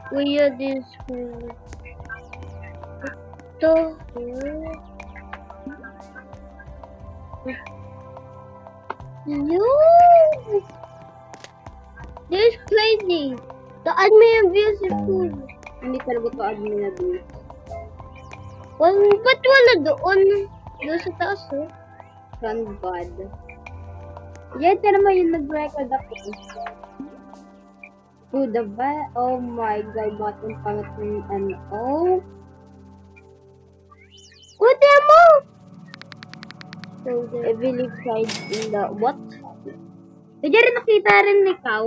Kuya, this food. Ito. Yo! This is crazy. Taan mo yung views yung food. Hindi talaga to admin na views. Ba't wala doon? Doon sa taas, oh. Run God. Yan, tira mo yung nag-record ako. Oh my god, button pangat ng ano. Kuya mo! I believe side in the what? Diyan nakita rin ikaw.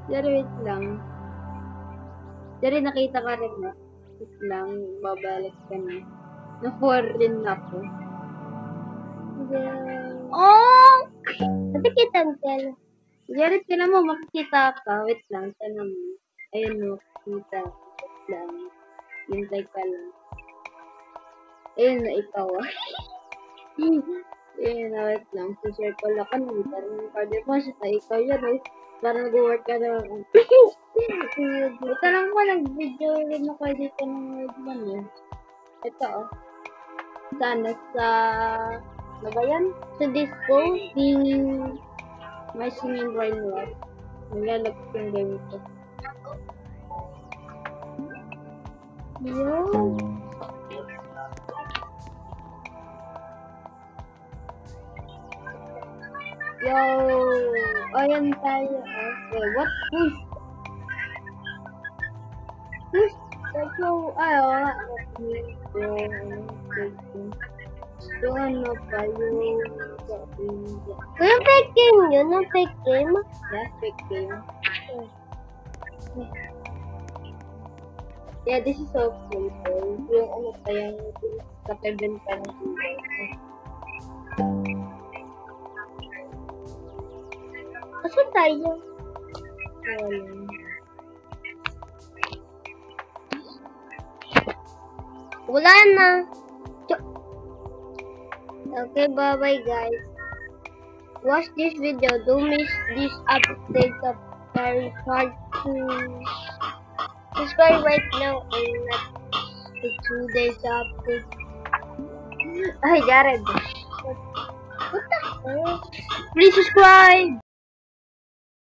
Diyan wait lang. Diyan nakita ka rin na. Wait lang, babalik ka na. Na-4 rin ako. Oh! Ate kita ang tela. Diyan ka na mo, makikita ka. Wait lang, sana mo. Ayun mo, makikita. Wait lang. Hintay ka lang. Ayun na, ikaw ah. Ayun na, wait lang. Si-circle ako na. Parang yung card mo, siya ikaw yan eh. Parang nag-work ka na ako. Ito lang mo, nag-video rin ako dito ng word man eh. Ito oh. Sana sa... Ano ba yan? Sa disco? My singing brain what? Naglalagay yung game ito. Yo! Yo! Ayan tayo. Okay, what? Push! Push! So, wala. Yung ano pa, yung... Yung fake game yun? Yung fake game? Yeah, fake game. Yeah, this is so simple. Yung ano pa yung kapibenta ng Asan tayo? Wala na. Okay, bye-bye guys. Watch this video. Don't miss this update of very hard to subscribe right now and not the 2 days update. Ay, Jared. What the heck? Please subscribe!